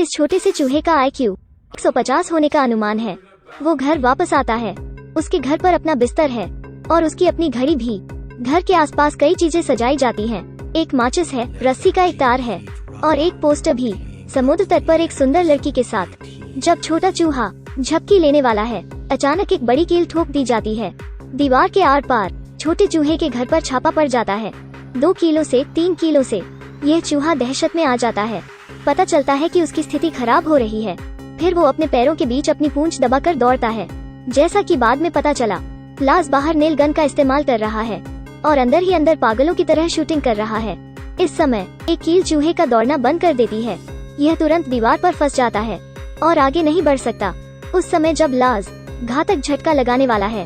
इस छोटे से चूहे का IQ 150 होने का अनुमान है। वो घर वापस आता है। उसके घर पर अपना बिस्तर है और उसकी अपनी घड़ी भी। घर के आसपास कई चीजें सजाई जाती हैं। एक माचिस है, रस्सी का एक तार है और एक पोस्टर भी, समुद्र तट पर एक सुंदर लड़की के साथ। जब छोटा चूहा झपकी लेने वाला है, अचानक एक बड़ी कील ठोक दी जाती है। दीवार के आर पार छोटे चूहे के घर पर छापा पड़ जाता है। 2 किलो से 3 किलो से यह चूहा दहशत में आ जाता है। पता चलता है कि उसकी स्थिति खराब हो रही है। फिर वो अपने पैरों के बीच अपनी पूंछ दबाकर दौड़ता है। जैसा कि बाद में पता चला, लाज बाहर नेल गन का इस्तेमाल कर रहा है और अंदर ही अंदर पागलों की तरह शूटिंग कर रहा है। इस समय एक कील चूहे का दौड़ना बंद कर देती है। यह तुरंत दीवार पर फंस जाता है और आगे नहीं बढ़ सकता। उस समय जब लाज घातक झटका लगाने वाला है,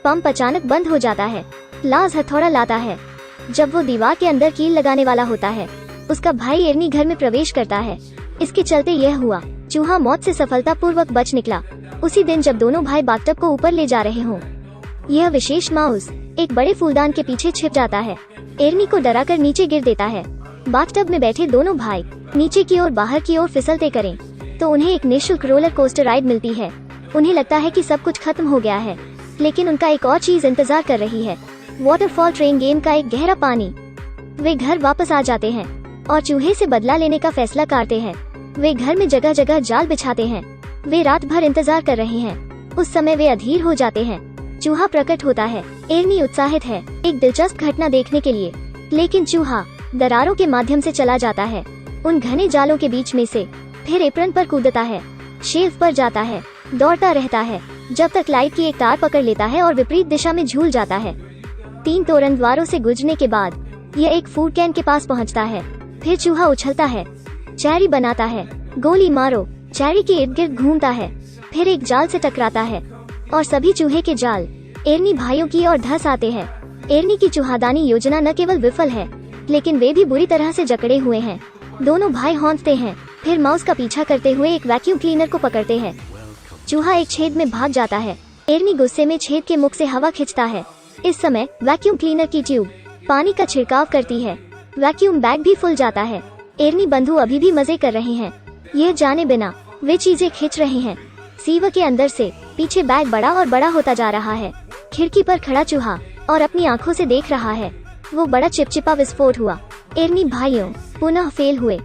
पंप अचानक बंद हो जाता है। लाज हथौड़ा लाता है। जब वो दीवार के अंदर कील लगाने वाला होता है, उसका भाई एर्नी घर में प्रवेश करता है। इसके चलते यह हुआ, चूहा मौत से सफलतापूर्वक बच निकला। उसी दिन जब दोनों भाई बाथटब को ऊपर ले जा रहे हों, यह विशेष माउस एक बड़े फूलदान के पीछे छिप जाता है। एर्नी को डराकर नीचे गिर देता है। बाथटब में बैठे दोनों भाई नीचे की ओर बाहर की ओर फिसलते करें तो उन्हें एक निःशुल्क रोलर कोस्टर राइड मिलती है। उन्हें लगता है कि सब कुछ खत्म हो गया है, लेकिन उनका एक और चीज इंतजार कर रही है, वाटरफॉल ट्रेन गेम का एक गहरा पानी। वे घर वापस आ जाते हैं और चूहे से बदला लेने का फैसला करते हैं। वे घर में जगह जगह जाल बिछाते हैं। वे रात भर इंतजार कर रहे हैं। उस समय वे अधीर हो जाते हैं। चूहा प्रकट होता है। एर्नी उत्साहित है एक दिलचस्प घटना देखने के लिए, लेकिन चूहा दरारों के माध्यम से चला जाता है, उन घने जालों के बीच में से। फिर एप्रन पर कूदता है, शेल्फ पर जाता है, दौड़ता रहता है जब तक लाइट की एक तार पकड़ लेता है और विपरीत दिशा में झूल जाता है। 3 तोरण द्वारों से गुजरने के बाद यह एक फूड कैन के पास पहुंचता है। फिर चूहा उछलता है, चैरी बनाता है, गोली मारो, चैरी के इर्द गिर्द घूमता है, फिर एक जाल से टकराता है और सभी चूहे के जाल एर्नी भाइयों की ओर धंस आते हैं। एर्नी की चूहादानी योजना न केवल विफल है, लेकिन वे भी बुरी तरह से जकड़े हुए हैं। दोनों भाई हौंसते हैं, फिर माउस का पीछा करते हुए एक वैक्यूम क्लीनर को पकड़ते हैं। चूहा एक छेद में भाग जाता है। एर्नी गुस्से में छेद के मुख से हवा खींचता है। इस समय वैक्यूम क्लीनर की ट्यूब पानी का छिड़काव करती है। वैक्यूम बैग भी फुल जाता है। एर्नी बंधु अभी भी मजे कर रहे हैं, यह जाने बिना वे चीजें खींच रहे हैं। सीवर के अंदर से पीछे बैग बड़ा और बड़ा होता जा रहा है। खिड़की पर खड़ा चूहा और अपनी आंखों से देख रहा है। वो बड़ा चिपचिपा विस्फोट हुआ। एर्नी भाइयों पुनः फेल हुए।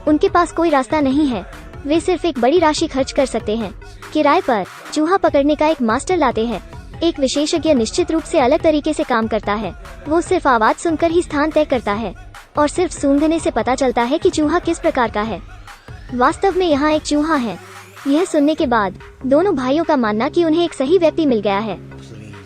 उनके पास कोई रास्ता नहीं है। वे सिर्फ एक बड़ी राशि खर्च कर सकते हैं। किराए पर चूहा पकड़ने का एक मास्टर लाते हैं। एक विशेषज्ञ निश्चित रूप से अलग तरीके से काम करता है। वो सिर्फ आवाज सुनकर ही स्थान तय करता है और सिर्फ सूंघने से पता चलता है कि चूहा किस प्रकार का है। वास्तव में यहाँ एक चूहा है। यह सुनने के बाद दोनों भाइयों का मानना कि उन्हें एक सही व्यक्ति मिल गया है।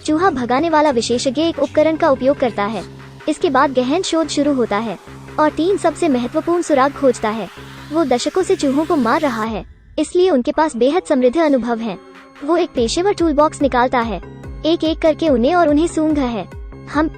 चूहा भगाने वाला विशेषज्ञ एक उपकरण का उपयोग करता है। इसके बाद गहन शोध शुरू होता है और 3 सबसे महत्वपूर्ण सुराग खोजता है। वो दशकों से चूहों को मार रहा है, इसलिए उनके पास बेहद समृद्ध अनुभव है। वो एक पेशेवर टूल बॉक्स निकालता है, एक एक करके उन्हें सूंघ है।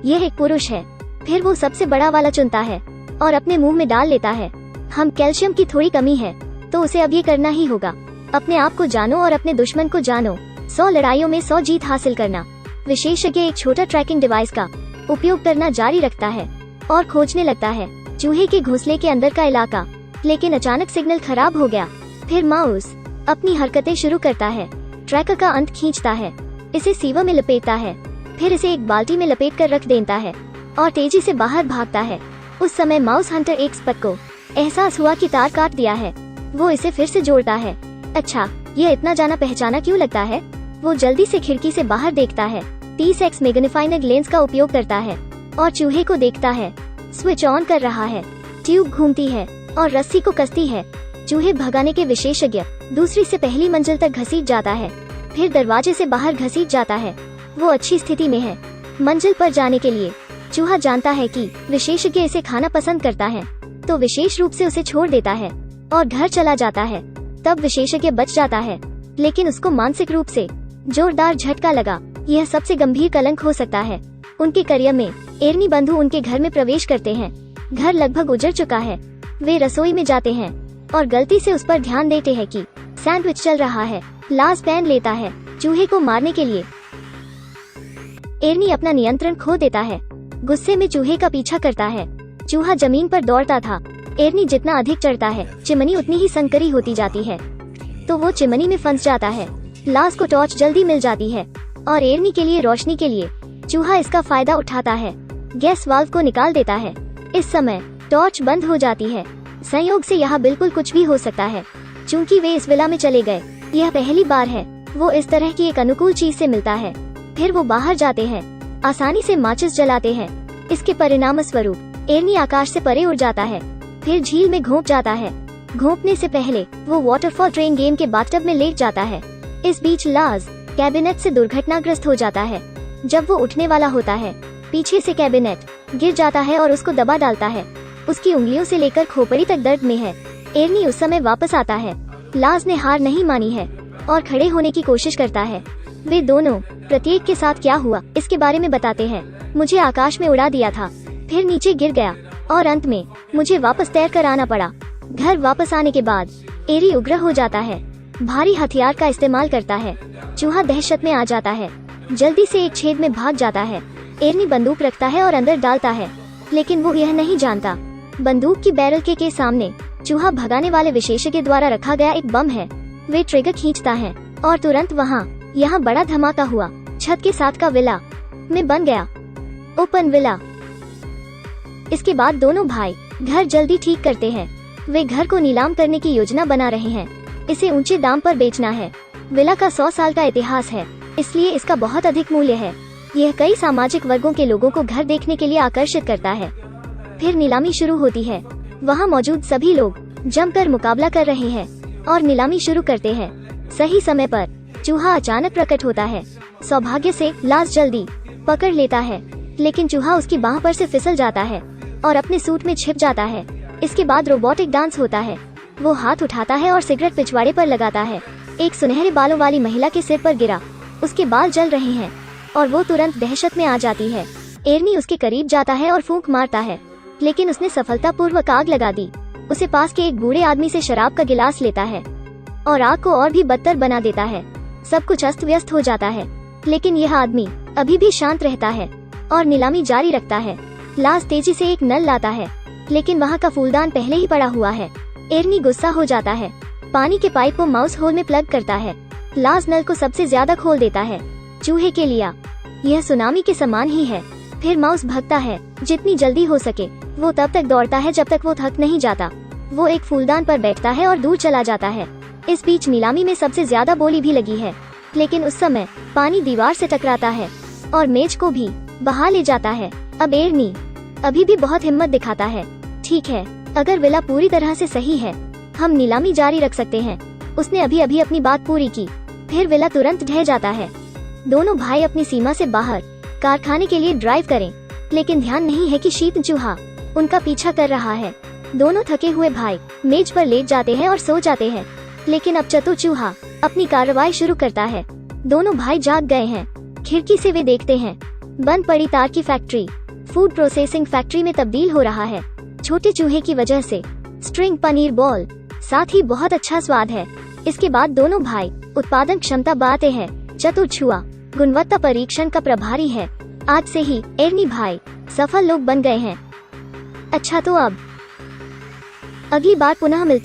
यह एक पुरुष है। फिर वो सबसे बड़ा वाला चुनता है और अपने मुंह में डाल लेता है। कैल्शियम की थोड़ी कमी है, तो उसे अब ये करना ही होगा। अपने आप को जानो और अपने दुश्मन को जानो। 100 लड़ाइयों में 100 जीत हासिल करना। विशेषज्ञ एक छोटा ट्रैकिंग डिवाइस का उपयोग करना जारी रखता है और खोजने लगता है चूहे के घोंसले के अंदर का इलाका, लेकिन अचानक सिग्नल खराब हो गया। फिर माउस अपनी हरकतें शुरू करता है, ट्रैकर का अंत खींचता है, इसे सीवर में लपेटता है, फिर इसे एक बाल्टी में लपेट कर रख देता है और तेजी से बाहर भागता है। उस समय माउस हंटर एक्सपर्ट को एहसास हुआ कि तार काट दिया है। वो इसे फिर से जोड़ता है। अच्छा, यह इतना जाना पहचाना क्यों लगता है? वो जल्दी से खिड़की से बाहर देखता है, 30x मैग्नीफाइंग लेंस का उपयोग करता है और चूहे को देखता है। स्विच ऑन कर रहा है, ट्यूब घूमती है और रस्सी को कसती है। चूहे भगाने के विशेषज्ञ दूसरी से पहली मंजिल तक घसीट जाता है, फिर दरवाजे से बाहर घसीट जाता है। वो अच्छी स्थिति में है। मंजिल पर जाने के लिए चूहा जानता है कि विशेषज्ञ इसे खाना पसंद करता है, तो विशेष रूप से उसे छोड़ देता है और घर चला जाता है। तब विशेषज्ञ बच जाता है, लेकिन उसको मानसिक रूप से जोरदार झटका लगा। यह सबसे गंभीर कलंक हो सकता है उनके करियर में। एर्नी बंधु उनके घर में प्रवेश करते हैं। घर लगभग उजड़ चुका है। वे रसोई में जाते हैं और गलती से उस पर ध्यान देते हैं कि सैंडविच चल रहा है। लाज पेन लेता है चूहे को मारने के लिए। एर्नी अपना नियंत्रण खो देता है, गुस्से में चूहे का पीछा करता है। चूहा जमीन पर दौड़ता था, एरनी जितना अधिक चढ़ता है चिमनी उतनी ही संकरी होती जाती है, तो वो चिमनी में फंस जाता है। लाज को टॉर्च जल्दी मिल जाती है और एरनी के लिए रोशनी के लिए चूहा इसका फायदा उठाता है, गैस वाल्व को निकाल देता है। इस समय टॉर्च बंद हो जाती है। संयोग से यहाँ बिल्कुल कुछ भी हो सकता है, चूँकि वे इस विला में चले गए। यह पहली बार है वो इस तरह की एक अनुकूल चीज से मिलता है। फिर वो बाहर जाते हैं, आसानी से माचिस जलाते हैं। इसके परिणाम स्वरूप एरनी आकाश से परे उड़ जाता है, फिर झील में घोंप जाता है। घोंपने से पहले वो वाटरफॉल ट्रेन गेम के बाथटब में लेट जाता है। इस बीच लाज कैबिनेट से दुर्घटनाग्रस्त हो जाता है। जब वो उठने वाला होता है, पीछे से कैबिनेट गिर जाता है और उसको दबा डालता है। उसकी उंगलियों से लेकर खोपड़ी तक दर्द में है। एरनी उस समय वापस आता है। लाज ने हार नहीं मानी है और खड़े होने की कोशिश करता है। वे दोनों प्रत्येक के साथ क्या हुआ इसके बारे में बताते हैं। मुझे आकाश में उड़ा दिया था, फिर नीचे गिर गया और अंत में मुझे वापस तैर कर आना पड़ा। घर वापस आने के बाद एरी उग्र हो जाता है, भारी हथियार का इस्तेमाल करता है। चूहा दहशत में आ जाता है, जल्दी से एक छेद में भाग जाता है। एरनी बंदूक रखता है और अंदर डालता है, लेकिन वो यह नहीं जानता बंदूक की बैरल के सामने चूहा भगाने वाले विशेषज्ञ द्वारा रखा गया एक बम है। वे ट्रिगर खींचता है और तुरंत यहाँ बड़ा धमाका हुआ। छत के साथ का विला में बन गया ओपन विला। इसके बाद दोनों भाई घर जल्दी ठीक करते हैं। वे घर को नीलाम करने की योजना बना रहे हैं। इसे ऊंचे दाम पर बेचना है। विला का 100 साल का इतिहास है, इसलिए इसका बहुत अधिक मूल्य है। यह कई सामाजिक वर्गों के लोगों को घर देखने के लिए आकर्षित करता है। फिर नीलामी शुरू होती है। वहाँ मौजूद सभी लोग जमकर मुकाबला कर रहे हैं और नीलामी शुरू करते हैं। सही समय पर चूहा अचानक प्रकट होता है। सौभाग्य से लाज जल्दी पकड़ लेता है, लेकिन चूहा उसकी बाह पर से फिसल जाता है और अपने सूट में छिप जाता है। इसके बाद रोबोटिक डांस होता है। वो हाथ उठाता है और सिगरेट पिछवाड़े पर लगाता है। एक सुनहरे बालों वाली महिला के सिर पर गिरा। उसके बाल जल रहे हैं और वो तुरंत दहशत में आ जाती है। एरनी उसके करीब जाता है और फूंक मारता है, लेकिन उसने सफलतापूर्वक आग लगा दी। उसे पास के एक बूढ़े आदमी से शराब का गिलास लेता है और आग को और भी बदतर बना देता है। सब कुछ अस्त व्यस्त हो जाता है, लेकिन यह आदमी अभी भी शांत रहता है और नीलामी जारी रखता है। लाज तेजी से एक नल लाता है, लेकिन वहाँ का फूलदान पहले ही पड़ा हुआ है। एरनी गुस्सा हो जाता है, पानी के पाइप को माउस होल में प्लग करता है। लाज नल को सबसे ज्यादा खोल देता है। चूहे के लिए यह सुनामी के समान ही है। फिर माउस भागता है जितनी जल्दी हो सके। वो तब तक दौड़ता है जब तक वो थक नहीं जाता। वो एक फूलदान पर बैठता है और दूर चला जाता है। इस बीच नीलामी में सबसे ज्यादा बोली भी लगी है, लेकिन उस समय पानी दीवार से टकराता है और मेज को भी बहा ले जाता है। अब एरनी अभी भी बहुत हिम्मत दिखाता है। ठीक है, अगर विला पूरी तरह से सही है, हम नीलामी जारी रख सकते हैं। उसने अभी अपनी बात पूरी की। फिर विला तुरंत ढह जाता है। दोनों भाई अपनी सीमा से बाहर कारखाने के लिए ड्राइव करें, लेकिन ध्यान नहीं है कि शीत चूहा उनका पीछा कर रहा है। दोनों थके हुए भाई मेज पर लेट जाते हैं और सो जाते हैं, लेकिन अब चतुर चूहा अपनी कार्रवाई शुरू करता है। दोनों भाई जाग गए हैं। खिड़की से वे देखते हैं बंद पड़ी तार की फैक्ट्री फूड प्रोसेसिंग फैक्ट्री में तब्दील हो रहा है। छोटे चूहे की वजह से स्ट्रिंग पनीर बॉल, साथ ही बहुत अच्छा स्वाद है। इसके बाद दोनों भाई उत्पादन क्षमता बढ़ाते हैं। चतुर चूहा गुणवत्ता परीक्षण का प्रभारी है। आज से ही एरनी भाई सफल लोग बन गए हैं। अच्छा, तो अब अगली बार पुनः मिलता